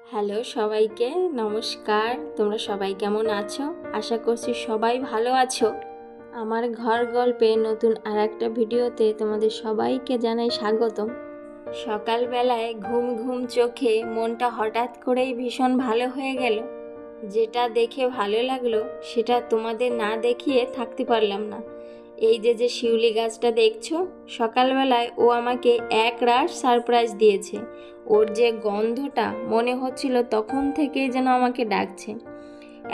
Hello সবাইকে নমস্কার। তোমরা সবাই কেমন আছো? আশা করছি সবাই ভালো আছো। আমার ঘর গল্পে নতুন আর একটা ভিডিওতে তোমাদের সবাইকে জানাই স্বাগতম। সকালবেলায় ঘুম ঘুম চোখে মনটা হঠাৎ করেই ভীষণ ভালো হয়ে গেল। যেটা দেখে ভালো লাগলো সেটা তোমাদের না দেখিয়ে থাকতে পারলাম না। এই যে শিউলি গাছটা দেখছো, সকালবেলায় ও আমাকে এক রাশ সারপ্রাইজ দিয়েছে। ওর যে গন্ধটা মনে হচ্ছিল তখন থেকেই যেন আমাকে ডাকছে।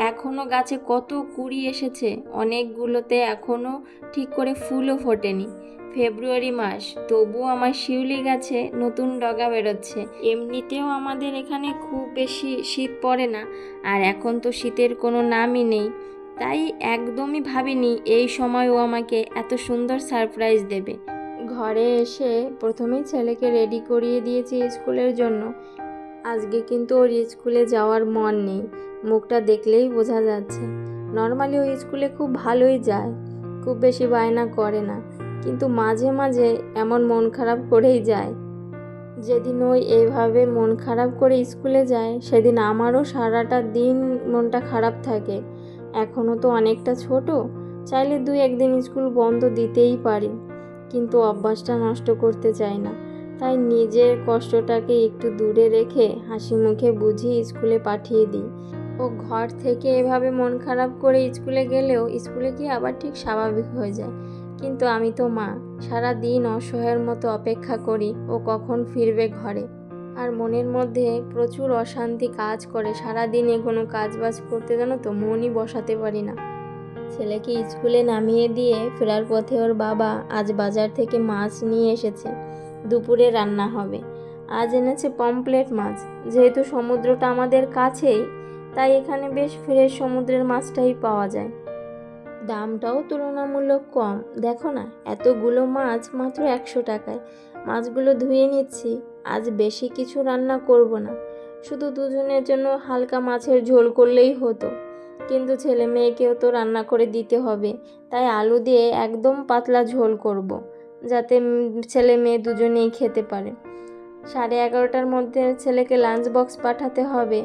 এখনও গাছে কত কুড়ি এসেছে, অনেকগুলোতে এখনও ঠিক করে ফুলও ফোটেনি। ফেব্রুয়ারি মাস, তবুও আমার শিউলি গাছে নতুন ডগা বেরোচ্ছে। এমনিতেও আমাদের এখানে খুব বেশি শীত পড়ে না, আর এখন তো শীতের কোনো নামই নেই। তাই একদমই ভাবিনি এই সময় ও আমাকে এত সুন্দর সারপ্রাইজ দেবে। ঘরে এসে প্রথমেই ছেলেকে রেডি করিয়ে দিয়েছি স্কুলের জন্য। আজকে কিন্তু ওর স্কুলে যাওয়ার মন নেই, মুখটা দেখলেই বোঝা যাচ্ছে। নর্মালি ও স্কুলে খুব ভালোই যায়, খুব বেশি বায়না করে না, কিন্তু মাঝে মাঝে এমন মন খারাপ করেই যায়। যেদিন ওই এইভাবে মন খারাপ করে স্কুলে যায় সেদিন আমারও সারাটা দিন মনটা খারাপ থাকে। এখনও তো অনেকটা ছোট, চাইলে 2-1 দিন স্কুল বন্ধ দিতেই পারি, কিন্তু অভ্যাসটা নষ্ট করতে চাই না। তাই নিজের কষ্টটাকে একটু দূরে রেখে হাসি মুখে বুঝিয়ে স্কুলে পাঠিয়ে দিই। ও ঘর থেকে এভাবে মন খারাপ করে স্কুলে গেলেও স্কুলে গিয়ে আবার ঠিক স্বাভাবিক হয়ে যায়। কিন্তু আমি তো মা, সারা দিন অসহায়ের মতো অপেক্ষা করি ও কখন ফিরবে ঘরে। আর মনের মধ্যে প্রচুর অশান্তি কাজ করে, সারাদিনে কোনো কাজ বাজ করতে জানো তো মনই বসাতে পারি না। ছেলেকে স্কুলে নামিয়ে দিয়ে ফেরার পথে ওর বাবা আজ বাজার থেকে মাছ নিয়ে এসেছে, দুপুরে রান্না হবে। আজ এনেছে পমপ্লেট মাছ। যেহেতু সমুদ্রটা আমাদের কাছেই, তাই এখানে বেশ ফ্রেশ সমুদ্রের মাছটাই পাওয়া যায়। দামটাও তুলনামূলক কম। দেখো না, এতগুলো মাছ মাত্র 100 টাকায়। মাছগুলো ধুয়ে নিচ্ছি। আজ বেশি কিছু রান্না করব না, শুধু দুজনের জন্য হালকা মাছের ঝোল করলেই হতো। কিন্তু ছেলে মেয়েকেও তো রান্না করে দিতে হবে, তাই আলু দিয়ে একদম পাতলা ঝোল করব, যাতে ছেলে মেয়ে দুজনেই খেতে পারে। 11:30টার মধ্যে ছেলেকে লাঞ্চ বক্স পাঠাতে হবে,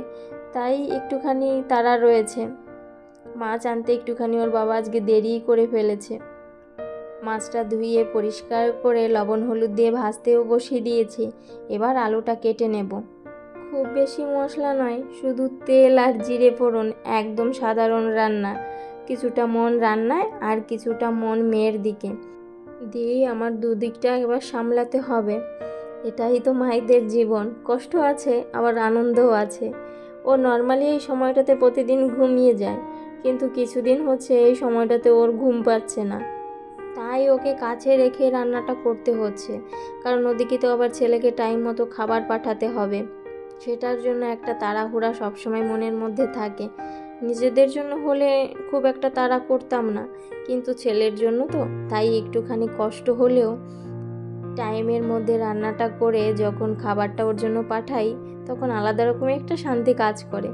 তাই একটুখানি তাড়া রয়েছে। মাছ আনতে একটুখানি ওর বাবা আজকে দেরি করে ফেলেছে। মাছটা ধুয়ে পরিষ্কার করে লবণ হলুদ দিয়ে ভাজতেও বসিয়ে দিয়েছি। এবার আলুটা কেটে নেব। খুব বেশি মশলা নয়, শুধু তেল আর জিরে ফোড়ন, একদম সাধারণ রান্না। কিছুটা মন রান্নায় আর কিছুটা মন মেয়ের দিকে দিয়েই আমার দুদিকটা এবার সামলাতে হবে। এটাই তো মায়েদের জীবন, কষ্ট আছে আবার আনন্দও আছে। ও নর্মালি এই সময়টাতে প্রতিদিন ঘুমিয়ে যায়, কিন্তু কিছুদিন হচ্ছে এই সময়টাতে ওর ঘুম পাচ্ছে না, তাই ওকে কাছে রেখে রান্নাটা করতে হচ্ছে। কারণ ওদিকে তো আবার ছেলেকে টাইম মতো খাবার পাঠাতে হবে, সেটার জন্য একটা তাড়াহুড়া সবসময় মনের মধ্যে থাকে। নিজেদের জন্য হলে খুব একটা তাড়া করতাম না, কিন্তু ছেলের জন্য তো, তাই একটুখানি কষ্ট হলেও টাইমের মধ্যে রান্নাটা করে যখন খাবারটা ওর জন্য পাঠাই, তখন আলাদা রকমের একটা শান্তি কাজ করে।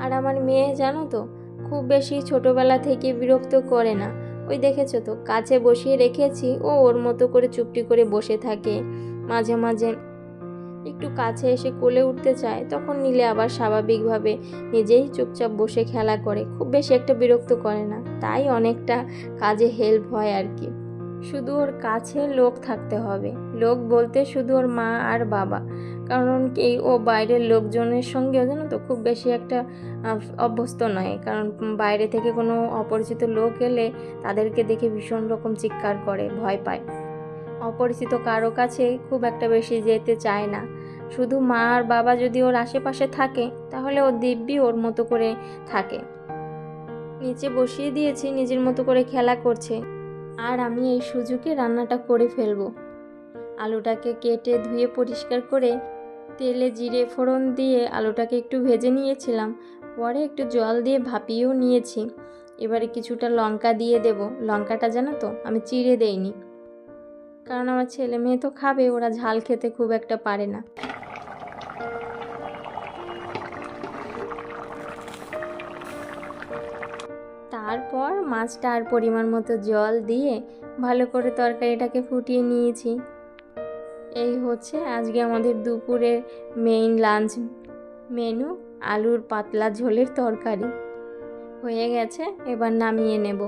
আর আমার মেয়ে জানো তো, খুব বেশি ছোটোবেলা থেকে বিরক্ত করে না। ওই দেখেছো তো, কাছে বসিয়ে রেখেছি, ও ওর মতো করে চুপটি করে বসে থাকে। মাঝে মাঝে একটু কাছে এসে কোলে উঠতে চায়, তখন নিলে আবার স্বাভাবিকভাবে নিজেই চুপচাপ বসে খেলা করে, খুব বেশি একটা বিরক্ত করে না। তাই অনেকটা কাজে হেল্প হয় আর কি। শুধু ওর কাছে লোক থাকতে হবে, লোক বলতে শুধু ওর মা আর বাবা। কারণ এই ও বাইরের লোকজনের সঙ্গেও জানো তো খুব বেশি একটা অভ্যস্ত নয়। কারণ বাইরে থেকে কোনো অপরিচিত লোক এলে তাদেরকে দেখে ভীষণ রকম চিৎকার করে, ভয় পায়। অপরিচিত কারো কাছে খুব একটা বেশি যেতে চায় না। শুধু মা আর বাবা যদি ওর আশেপাশে থাকে, তাহলে ও দিব্যি ওর মতো করে থাকে। নিচে বসিয়ে দিয়েছি, নিজের মতো করে খেলা করছে, আর আমি এই সুযোগে রান্নাটা করে ফেলবো। আলুটাকে কেটে ধুয়ে পরিষ্কার করে তেলে জিরে ফোড়ন দিয়ে আলুটাকে একটু ভেজে নিয়েছিলাম, পরে একটু জল দিয়ে ভাপিয়েও নিয়েছি। এবারে কিছুটা লঙ্কা দিয়ে দেব। লঙ্কাটা জানো তো আমি চিড়ে দেইনি, কারণ আমার ছেলে মেয়ে তো খাবে, ওরা ঝাল খেতে খুব একটা পারে না। তারপর মাছটা আর পরিমাণ মতো জল দিয়ে ভালো করে তরকারিটাকে ফুটিয়ে নিয়েছি। এই হচ্ছে আজকে আমাদের দুপুরের মেইন লাঞ্চ। মেনু আলুর পাতলা ঝোলের তরকারি হয়ে গেছে, এবার নামিয়ে নেব।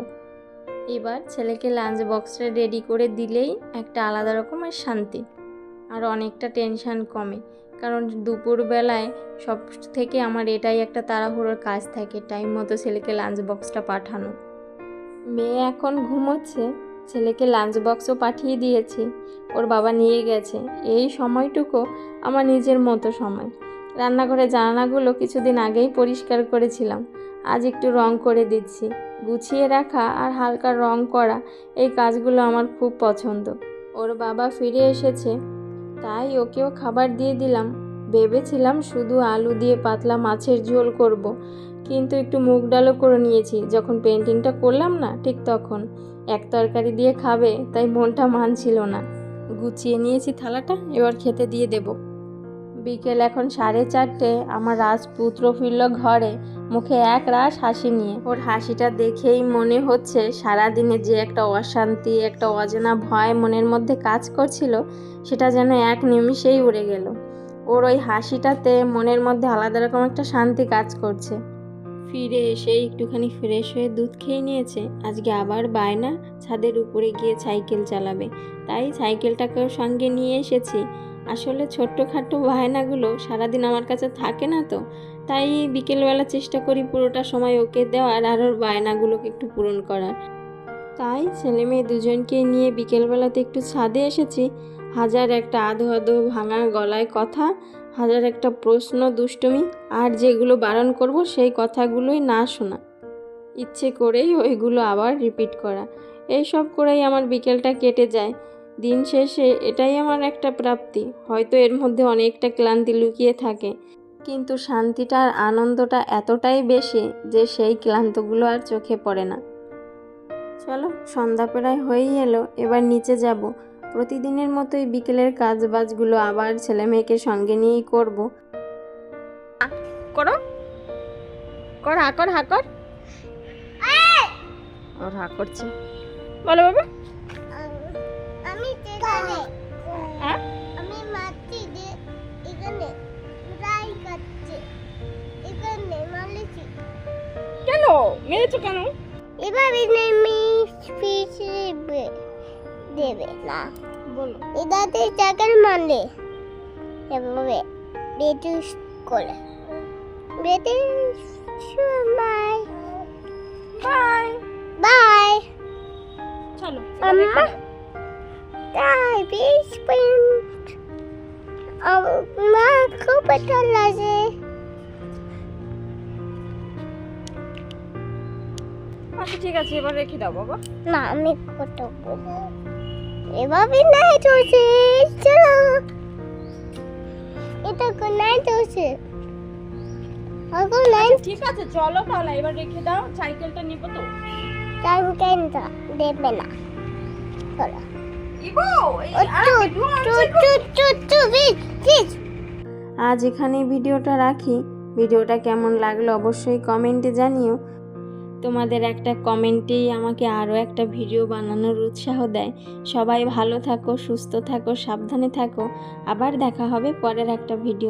এবার ছেলেকে লাঞ্চ বক্সটা রেডি করে দিলেই একটা আলাদা রকমের শান্তি, আর অনেকটা টেনশান কমে। কারণ দুপুরবেলায় সব থেকে আমার এটাই একটা তাড়াহুড়োর কাজ থাকে, টাইম মতো ছেলেকে লাঞ্চ বক্সটা পাঠানো। মেয়ে এখন ঘুমোচ্ছে, ছেলেকে লাঞ্চ বক্সও পাঠিয়ে দিয়েছি, ওর বাবা নিয়ে গেছে। এই সময়টুকু আমার নিজের মতো সময়। রান্নাঘরের জানালাগুলো কিছুদিন আগেই পরিষ্কার করেছিলাম, আজ একটু রং করে দিচ্ছি। গুছিয়ে রাখা আর হালকা রং করা এই কাজগুলো আমার খুব পছন্দ। ওর বাবা ফিরে এসেছে, তাই ওকেও খাবার দিয়ে দিলাম। ভেবেছিলাম শুধু আলু দিয়ে পাতলা মাছের ঝোল করব, কিন্তু একটু মুগ ডালও করে নিয়েছি। যখন পেন্টিংটা করলাম না, ঠিক তখন এক তরকারি দিয়ে খাবে, তাই মনটা মানছিল না। গুছিয়ে নিয়েছি থালাটা, এবার খেতে দিয়ে দেব। বিকেল এখন 4:30। আমার রাজপুত্র ফিরল ঘরে, মুখে এক রাশ হাসি নিয়ে। ওর হাসিটা দেখেই মনে হচ্ছে সারাদিনে যে একটা অশান্তি, একটা অজানা ভয় মনের মধ্যে কাজ করছিল, সেটা যেন এক নিমিষেই উড়ে গেল। ওর ওই হাসিটাতে মনের মধ্যে আলাদা রকম একটা শান্তি কাজ করছে। ফিরে এসে একটুখানি ফ্রেশ হয়ে দুধ খেয়ে নিয়েছে। আজকে আবার বায়না ছাদের উপরে গিয়ে সাইকেল চালাবে, তাই সাইকেলটাকেও সঙ্গে নিয়ে এসেছি। আসলে ছোট্টখাটো বায়নাগুলো সারাদিন আমার কাছে থাকে না, তো তাই বিকেলবেলা চেষ্টা করি পুরোটা সময় ওকে দেওয়ার আর ওর বায়নাগুলোকে একটু পূরণ করার। তাই ছেলে মেয়ে দুজনকে নিয়ে বিকেলবেলাতে একটু ছাদে এসেছি। হাজার একটা আধো আধো ভাঙা গলায় কথা, হাজার একটা প্রশ্ন, দুষ্টুমি, আর যেগুলো বারণ করব সেই কথাগুলোই না শোনা, ইচ্ছে করেই ওইগুলো আবার রিপিট করা। এইসব করেই আমার বিকেলটা কেটে যায়। দিন শেষে এটাই আমার একটা প্রাপ্তি। হয়তো এর মধ্যে অনেকটা ক্লান্তি লুকিয়ে থাকে, কিন্তু শান্তিটা আর আনন্দটা এতটাই বেশি যে সেই ক্লান্তগুলো আর চোখে পড়ে না। চলো, সন্ধ্যা প্রায় হয়েই এলো, এবার নিচে যাব। প্রতিদিনের মতোই বিকেলের কাজ বাজগুলো আবার ছেলে মেয়েকে সঙ্গে নিয়েই করব। করো কর, হাকর হাকর, ওর হা করছে। বলো বাবা। আমি এখানে হ্যাঁ, আমি মাছি যে এখানে ফ্রাই করছে, এখানে মালিছি কেন মেরেছো কেন? এভাবে মিক্স ফিশ দেবে না, বলো। এটাতে চাকার মানে এভাবে বেটুস করে বেটুস বাই বাই বাই চলো আম্মা তাই বেশ পয়েন্ট আমার খুব ভালো লাগে। আচ্ছা ঠিক আছে, এবার রেখে দাও বাবা। না আমি কত বলবো এভাবে নাই চলছে, চলো এটা কোন নাই চলছে এখন নাই ঠিক আছে চলো তাহলে, এবার রেখে দাও, সাইকেলটা নিব তো। টাইম কেনটা দেবে না চলো ইবো আজ এখানে ভিডিওটা রাখি। ভিডিওটা কেমন লাগলো অবশ্যই কমেন্টে জানিও। তোমাদের একটা কমেন্টেই আমাকে আরও একটা ভিডিও বানানোর উৎসাহ দেয়। সবাই ভালো থাকো, সুস্থ থাকো, সাবধানে থাকো। আবার দেখা হবে পরের একটা ভিডিও।